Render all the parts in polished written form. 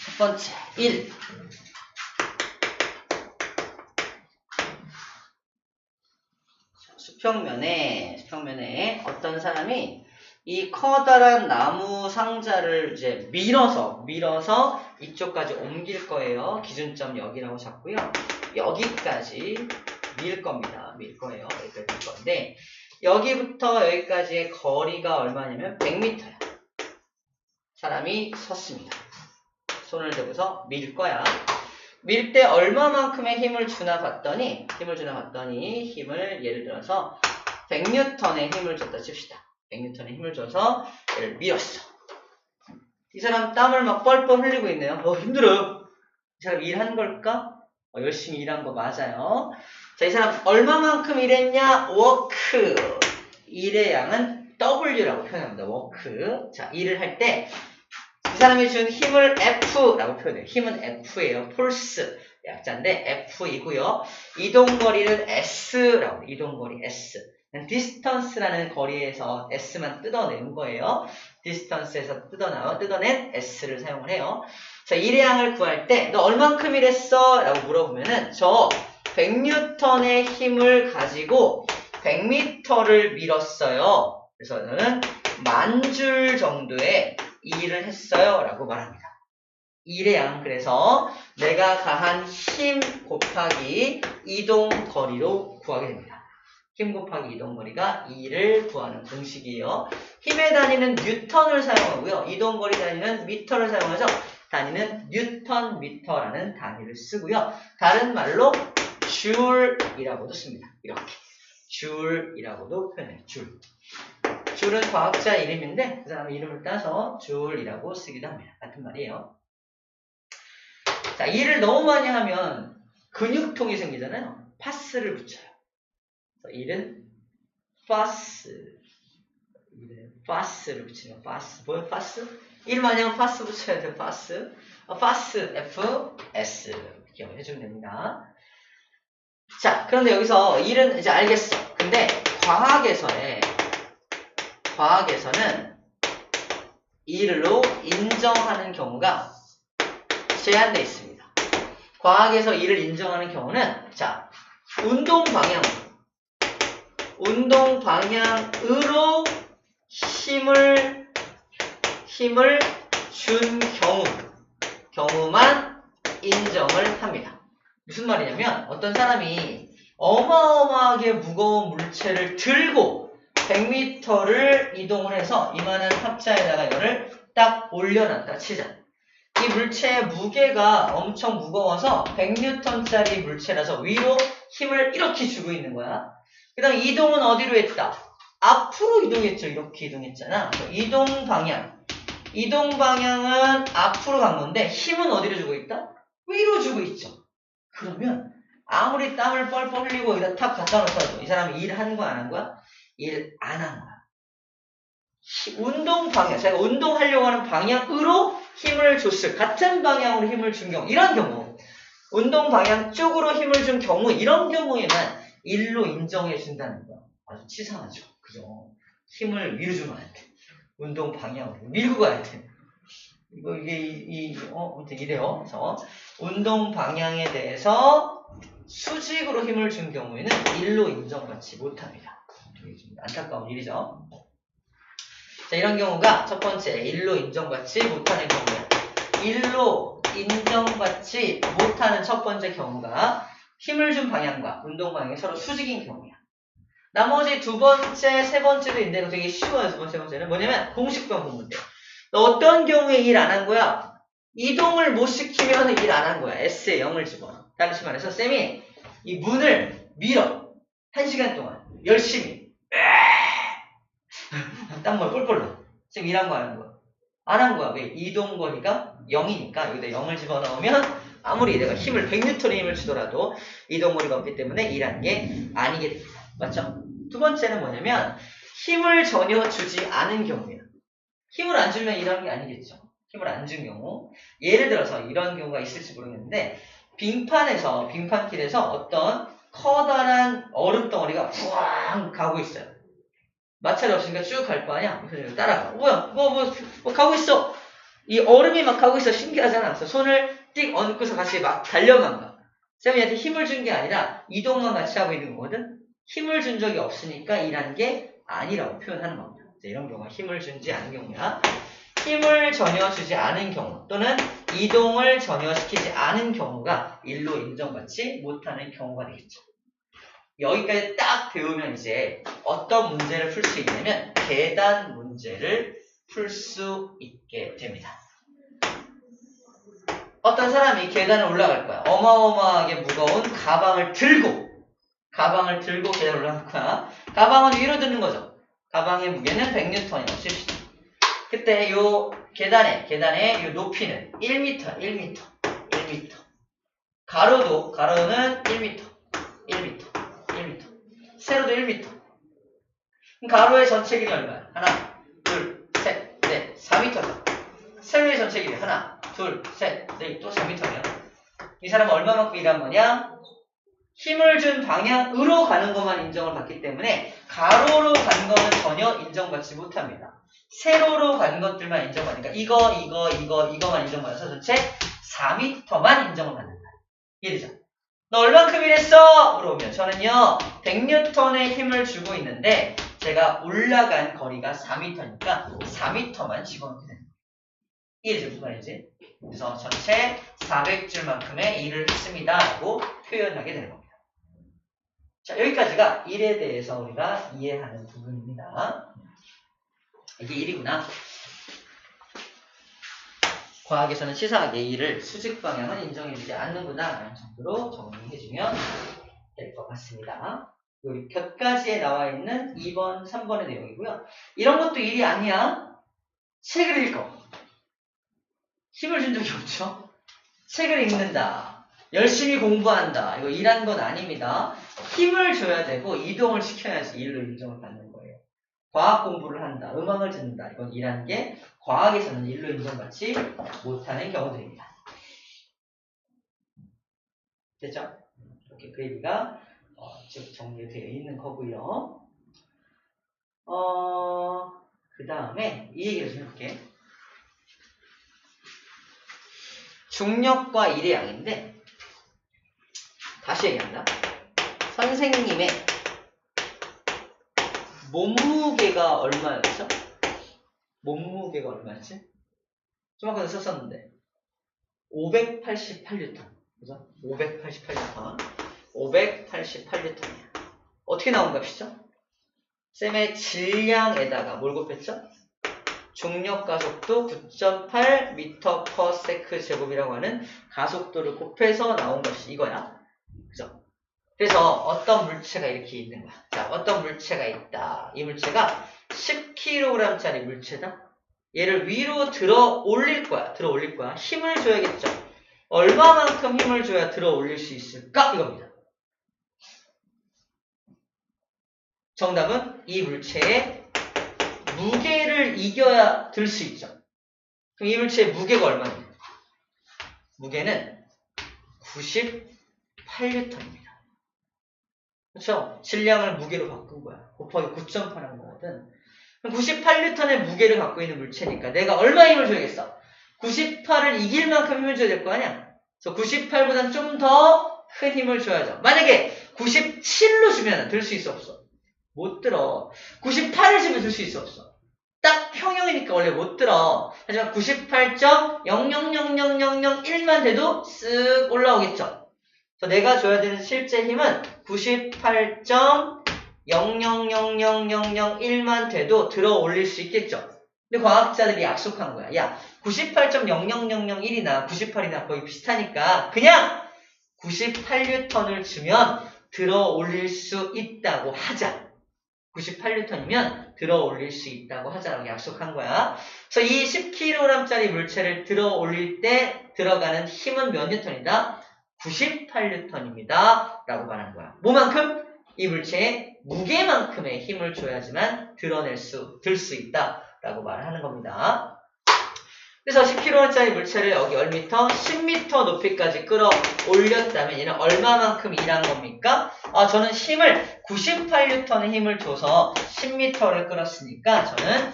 첫 번째 1. 수평면에 어떤 사람이 이 커다란 나무 상자를 이제 밀어서 이쪽까지 옮길 거예요. 기준점 여기라고 잡고요. 여기까지 밀 겁니다. 밀 거예요. 여기까지 밀 건데 여기부터 여기까지의 거리가 얼마냐면 100m야. 사람이 섰습니다. 손을 대고서 밀 거야. 밀 때 얼마만큼의 힘을 주나 봤더니 힘을 예를 들어서 100N의 힘을 줬다 칩시다. 100N의 힘을 줘서 얘를 밀었어. 이 사람 땀을 막 뻘뻘 흘리고 있네요. 힘들어. 이 사람 일한 걸까? 열심히 일한 거 맞아요. 자, 이 사람 얼마만큼 일했냐? 워크. 일의 양은 W라고 표현합니다. 워크. 자, 일을 할 때 이 사람이 준 힘을 F라고 표현해요. 힘은 F예요. 폴스. 약자인데 F이고요. 이동거리는 S라고 해요. 이동거리 S. 디스턴스라는 거리에서 S만 뜯어낸 거예요. 디스턴스에서 뜯어낸 S를 사용을 해요. 자, 일의 양을 구할 때 너 얼만큼 일했어? 라고 물어보면은 저 100N의 힘을 가지고 100m를 밀었어요. 그래서 저는 10,000줄 정도의 일을 했어요. 라고 말합니다. 일의 양, 그래서 내가 가한 힘 곱하기 이동거리로 구하게 됩니다. 힘 곱하기 이동거리가 2를 구하는 공식이에요. 힘의 단위는 뉴턴을 사용하고요. 이동거리 단위는 미터를 사용하죠. 단위는 뉴턴 미터라는 단위를 쓰고요. 다른 말로 줄이라고도 씁니다. 이렇게 줄이라고도 표현해요. 줄은 과학자 이름인데 그 사람의 이름을 따서 줄이라고 쓰기도 합니다. 같은 말이에요. 자, 일을 너무 많이 하면 근육통이 생기잖아요. 파스를 붙여요. 일은 파스를 붙이면 파스. 뭐예요? 파스? 일 많이 하면 파스 붙여야 돼요. 파스. 파스, F, S. 이렇게 해주면 됩니다. 자, 그런데 여기서 일은 이제 알겠어. 근데 과학에서는 일로 인정하는 경우가 제한되어 있습니다. 과학에서 일을 인정하는 경우는 자, 운동 방향으로 힘을 준 경우만 인정을 합니다. 무슨 말이냐면 어떤 사람이 어마어마하게 무거운 물체를 들고 100m를 이동을 해서 이만한 탑자에다가 이거를 딱 올려놨다 치자. 이 물체의 무게가 엄청 무거워서 100N짜리 물체라서 위로 힘을 이렇게 주고 있는 거야. 그 다음 이동은 어디로 했다? 앞으로 이동했죠. 이렇게 이동했잖아. 이동 방향은 앞으로 간 건데 힘은 어디로 주고 있다? 위로 주고 있죠. 그러면 아무리 땀을 뻘뻘 흘리고 여기다 탁 갖다 놓더라도 이 사람이 일한 거야 안 한 거야? 일 안 한 거야. 운동 방향, 제가 운동하려고 하는 방향으로 힘을 줬을, 같은 방향으로 힘을 준 경우, 이런 경우, 운동 방향 쪽으로 힘을 준 경우, 이런 경우에만 일로 인정해 준다는 거. 아주 치사하죠. 그죠? 힘을 위로 주면 안 돼. 운동 방향으로 밀고 가야 돼. 아무튼 이래요. 그래서 운동 방향에 대해서 수직으로 힘을 준 경우에는 일로 인정받지 못합니다. 되게 좀 안타까운 일이죠. 자, 이런 경우가 첫 번째, 일로 인정받지 못하는 경우야. 일로 인정받지 못하는 첫 번째 경우가 힘을 준 방향과 운동 방향이 서로 수직인 경우야. 나머지 두 번째, 세 번째도 있는데 되게 쉬워요. 두 번째, 세 번째는 뭐냐면 공식만 보면 돼. 너 어떤 경우에 일 안 한 거야? 이동을 못 시키면 일 안 한 거야. S에 0을 집어넣어. 다시 말해서 쌤이 이 문을 밀어. 1시간 동안 열심히 땀물 뿔뿔 나. 쌤 일한 거 안 한 거야? 안 한 거야. 왜? 이동거리가 0이니까 여기다 0을 집어넣으면 아무리 내가 힘을 100N의 힘을 주더라도 이동거리가 없기 때문에 일한 게 아니게 됩니다. 맞죠? 두 번째는 뭐냐면 힘을 전혀 주지 않은 경우예요. 힘을 안 주면 일하는 게 아니겠죠. 힘을 안 준 경우. 예를 들어서 이런 경우가 있을지 모르겠는데 빙판길에서 어떤 커다란 얼음 덩어리가 푸앙 가고 있어요. 마찰이 없으니까 쭉 갈 거 아니야? 그래서 따라가. 뭐야? 뭐 가고 있어. 이 얼음이 막 가고 있어. 신기하잖아. 그래서 손을 띡 얹고서 같이 막 달려만 가. 쌤이 얘한테 힘을 준 게 아니라 이동만 같이 하고 있는 거거든. 힘을 준 적이 없으니까 일한 게 아니라고 표현하는 겁니다. 이런 경우가 힘을 준지 않은 경우야. 힘을 전혀 주지 않은 경우 또는 이동을 전혀 시키지 않은 경우가 일로 인정받지 못하는 경우가 되겠죠. 여기까지 딱 배우면 이제 어떤 문제를 풀 수 있냐면 계단 문제를 풀 수 있게 됩니다. 어떤 사람이 계단을 올라갈 거야. 어마어마하게 무거운 가방을 들고 계단을 올라갈 거야. 가방은 위로 드는 거죠. 가방의 무게는 100N이라고 칩시다. 그때 요 계단의 요 높이는 1m. 가로는 1m. 세로도 1m. 가로의 전체 길이 얼마야? 하나, 둘, 셋, 넷, 4m죠. 세로의 전체 길이 하나, 둘, 셋, 넷, 또 4m냐? 이 사람은 얼마만큼 일한 거냐? 힘을 준 방향으로 가는 것만 인정을 받기 때문에 가로로 간 거는 전혀 인정받지 못합니다. 세로로 간 것들만 인정받으니까 이거만 인정받아서 전체 4m만 인정을 받는다. 이해되죠? 너 얼만큼 일했어? 물어보면 저는요 100N의 힘을 주고 있는데 제가 올라간 거리가 4m니까 4m만 집어넣게 됩니다. 이해되죠? 무슨 말인지? 그래서 전체 400줄만큼의 일을 했습니다 라고 표현하게 되는 겁니다. 자, 여기까지가 일에 대해서 우리가 이해하는 부분입니다. 이게 일이구나. 과학에서는 치사하게 일을 수직 방향은 인정해주지 않는구나 라는 정도로 정리해주면 될 것 같습니다. 여기 곁가지에 나와 있는 2번, 3번의 내용이고요. 이런 것도 일이 아니야. 책을 읽어. 힘을 준 적이 없죠. 책을 읽는다. 열심히 공부한다. 이거 일한 건 아닙니다. 힘을 줘야 되고 이동을 시켜야지 일로 인정을 받는 거예요. 과학 공부를 한다. 음악을 듣는다. 이건 일하는 게 과학에서는 일로 인정받지 못하는 경우들입니다. 됐죠? 이렇게 그 얘기가 쭉 정리되어 있는 거고요. 그 다음에 이 얘기를 좀 해볼게. 중력과 일의 양인데 다시 얘기한다. 선생님의 몸무게가 얼마였죠? 몸무게가 얼마였지? 좀 아까 썼었는데 588N 그죠? 588N 588N이야. 어떻게 나온 값이죠? 쌤의 질량에다가 뭘 곱했죠? 중력 가속도 9.8m/s 제곱이라고 하는 가속도를 곱해서 나온 것이 이거야. 그죠? 그래서 어떤 물체가 이렇게 있는 거야. 자, 어떤 물체가 있다. 이 물체가 10kg짜리 물체다. 얘를 위로 들어 올릴 거야. 힘을 줘야겠죠. 얼마만큼 힘을 줘야 들어 올릴 수 있을까? 이겁니다. 정답은 이 물체의 무게를 이겨야 들 수 있죠. 그럼 이 물체의 무게가 얼마냐? 무게는 98N입니다. 그렇죠? 질량을 무게로 바꾼 거야. 곱하기 9.8한 거거든. 그럼 98N의 무게를 갖고 있는 물체니까 내가 얼마 힘을 줘야겠어? 98을 이길 만큼 힘을 줘야 될 거 아니야? 그래서 98보다는 좀 더 큰 힘을 줘야죠. 만약에 97로 주면 들 수 있어 없어? 못 들어. 98을 주면 들 수 있어 없어? 딱 평형이니까 원래 못 들어. 하지만 98.000001만 돼도 쓱 올라오겠죠. 그래서 내가 줘야 되는 실제 힘은 98.000001만 돼도 들어 올릴 수 있겠죠. 근데 과학자들이 약속한 거야. 야, 98.0001이나 98이나 거의 비슷하니까 그냥 98N을 주면 들어 올릴 수 있다고 하자. 98N이면 들어 올릴 수 있다고 하자라고 약속한 거야. 그래서 이 10kg짜리 물체를 들어 올릴 때 들어가는 힘은 몇 N이다? 98N입니다. 라고 말한 거야. 뭐만큼? 이 물체의 무게만큼의 힘을 줘야지만 들 수 있다. 라고 말하는 겁니다. 그래서 10kg짜리 물체를 여기 10m, 10m 높이까지 끌어올렸다면 얘는 얼마만큼 일한 겁니까? 저는 힘을 98N의 힘을 줘서 10m를 끌었으니까 저는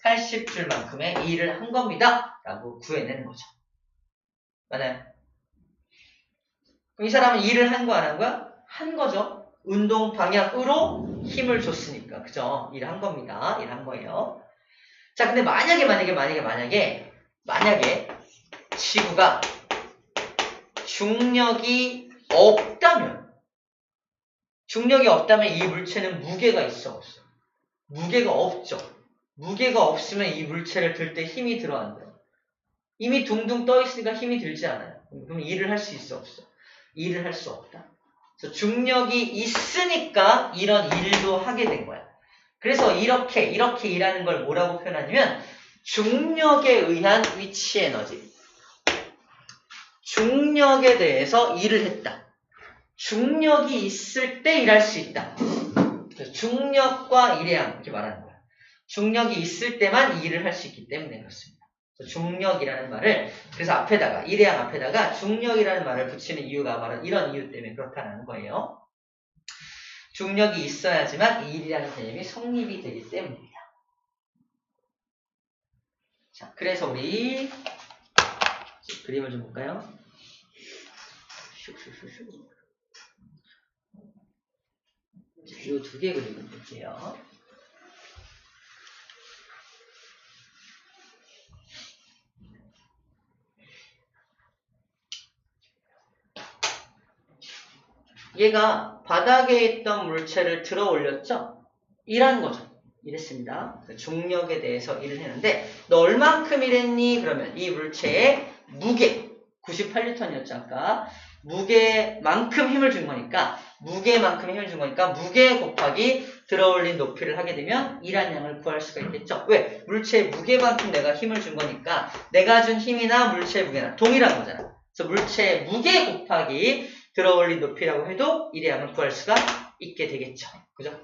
80줄만큼의 일을 한 겁니다. 라고 구해내는 거죠. 맞아요? 그럼 이 사람은 일을 한 거 안 한 거야? 한 거죠. 운동 방향으로 힘을 줬으니까. 그죠? 일을 한 겁니다. 일을 한 거예요. 자, 근데 만약에 지구가 중력이 없다면 이 물체는 무게가 있어 없어? 무게가 없죠. 무게가 없으면 이 물체를 들 때 힘이 들어 안 들어? 이미 둥둥 떠 있으니까 힘이 들지 않아요. 그럼 일을 할 수 있어 없어? 일을 할 수 없다. 그래서 중력이 있으니까 이런 일도 하게 된 거야. 그래서 이렇게 일하는 걸 뭐라고 표현하냐면 중력에 의한 위치 에너지. 중력에 대해서 일을 했다. 중력이 있을 때 일할 수 있다. 그래서 중력과 일해양 이렇게 말하는 거야. 중력이 있을 때만 일을 할 수 있기 때문에 그렇습니다. 그래서 중력이라는 말을 그래서 앞에다가 일해양 앞에다가 중력이라는 말을 붙이는 이유가 바로 이런 이유 때문에 그렇다는 거예요. 중력이 있어야지만 이 일이라는 개념이 성립이 되기 때문입니다. 자, 그래서 우리 그림을 좀 볼까요? 이 두 개 그림을 볼게요. 얘가 바닥에 있던 물체를 들어 올렸죠? 일한 거죠. 일했습니다. 중력에 대해서 일을 했는데 너 얼만큼 일했니? 그러면 이 물체의 무게 98N이었죠 아까. 무게만큼 힘을 준 거니까 무게 곱하기 들어올린 높이를 하게 되면 일한 양을 구할 수가 있겠죠. 왜? 물체의 무게만큼 내가 힘을 준 거니까 내가 준 힘이나 물체의 무게나 동일한 거잖아. 그래서 물체의 무게 곱하기 들어올린 높이라고 해도 일의 양을 구할 수가 있게 되겠죠. 그죠?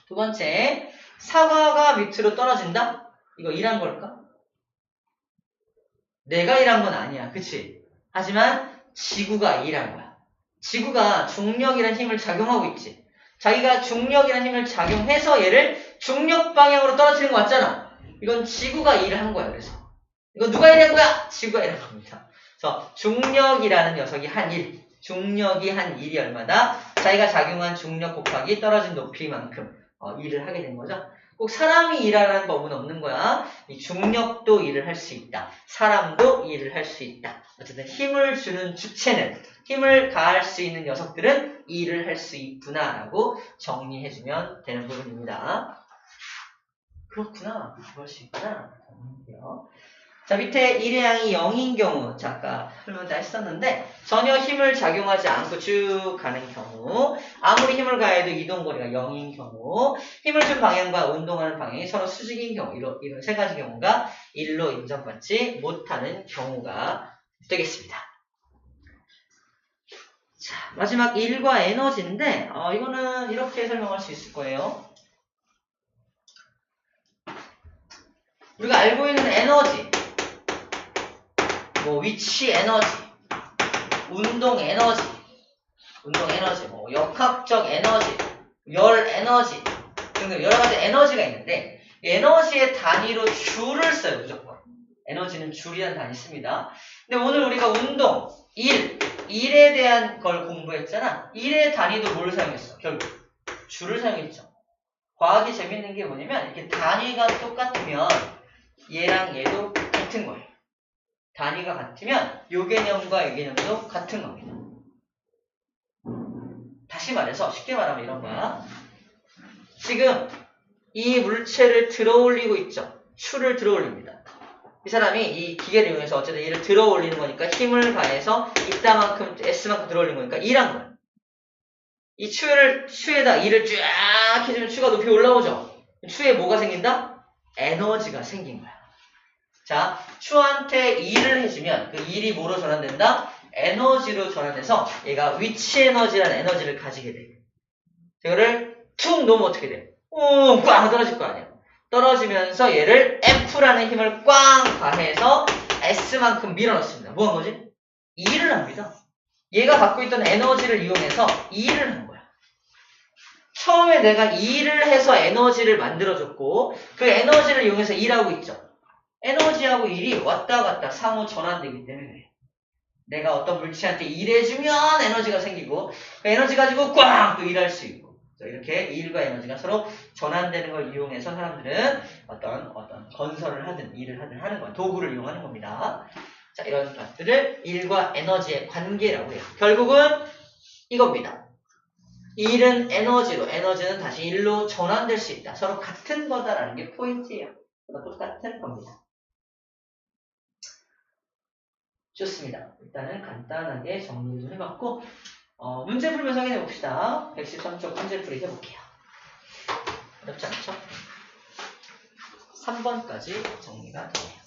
두 번째, 사과가 밑으로 떨어진다? 이거 일한 걸까? 내가 일한 건 아니야. 그치? 하지만 지구가 일한 거야. 지구가 중력이라는 힘을 작용하고 있지. 자기가 중력이라는 힘을 작용해서 얘를 중력 방향으로 떨어뜨리는 거 맞잖아. 이건 지구가 일을 한 거야. 그래서 이거 누가 일한 거야? 지구가 일한 겁니다. 그래서 중력이라는 녀석이 한 일, 중력이 한 일이 얼마다? 자기가 작용한 중력 곱하기 떨어진 높이만큼 일을 하게 된 거죠. 꼭 사람이 일하라는 법은 없는 거야. 이 중력도 일을 할 수 있다. 사람도 일을 할 수 있다. 어쨌든 힘을 주는 주체는, 힘을 가할 수 있는 녀석들은 일을 할 수 있구나라고 정리해주면 되는 부분입니다. 그렇구나. 그럴 수 있구나. 자, 밑에 일의 양이 0인 경우, 자, 아까 설명 다 했었는데, 전혀 힘을 작용하지 않고 쭉 가는 경우, 아무리 힘을 가해도 이동거리가 0인 경우, 힘을 준 방향과 운동하는 방향이 서로 수직인 경우, 이런 세 가지 경우가 1로 인정받지 못하는 경우가 되겠습니다. 자, 마지막 1과 에너지인데, 이거는 이렇게 설명할 수 있을 거예요. 우리가 알고 있는 에너지, 뭐 위치 에너지, 운동 에너지, 뭐 역학적 에너지, 열 에너지 등등 여러 가지 에너지가 있는데 에너지의 단위로 줄을 써요. 무조건. 에너지는 줄이라는 단위 씁니다. 근데 오늘 우리가 운동, 일에 대한 걸 공부했잖아. 일의 단위도 뭘 사용했어? 결국 줄을 사용했죠. 과학이 재밌는 게 뭐냐면 이렇게 단위가 똑같으면 얘랑 얘도 같은 거예요. 단위가 같으면 요 개념과 요 개념도 같은 겁니다. 다시 말해서 쉽게 말하면 이런 거야. 지금 이 물체를 들어 올리고 있죠. 추를 들어 올립니다. 이 사람이 이 기계를 이용해서 어쨌든 얘를 들어 올리는 거니까 힘을 가해서 이따만큼 S만큼 들어 올리는 거니까 일한 거야. 이 추에다 일을 쫙 해주면 추가 높이 올라오죠. 추에 뭐가 생긴다? 에너지가 생긴 거야. 자, 추한테 일을 해주면 그 일이 뭐로 전환된다? 에너지로 전환돼서 얘가 위치 에너지라는 에너지를 가지게 돼. 이거를 툭 놓으면 어떻게 돼? 꽝 떨어질 거 아니야. 떨어지면서 얘를 F라는 힘을 꽝 가해서 S만큼 밀어넣습니다. 뭐 한 거지? 일을 합니다. 얘가 갖고 있던 에너지를 이용해서 일을 한 거야. 처음에 내가 일을 해서 에너지를 만들어줬고 그 에너지를 이용해서 일하고 있죠. 에너지하고 일이 왔다 갔다 상호 전환되기 때문에 내가 어떤 물체한테 일해주면 에너지가 생기고 그 에너지 가지고 꽝 또 일할 수 있고 이렇게 일과 에너지가 서로 전환되는 걸 이용해서 사람들은 어떤 건설을 하든 일을 하든 하는 거야. 도구를 이용하는 겁니다. 자, 이런 것들을 일과 에너지의 관계라고 해요. 결국은 이겁니다. 일은 에너지로, 에너지는 다시 일로 전환될 수 있다. 서로 같은 거다라는 게 포인트예요. 똑같은 겁니다. 좋습니다. 일단은 간단하게 정리를 좀 해봤고 문제 풀면서 확인해 봅시다. 113쪽 문제풀이 해볼게요. 어렵지 않죠? 3번까지 정리가 되네요.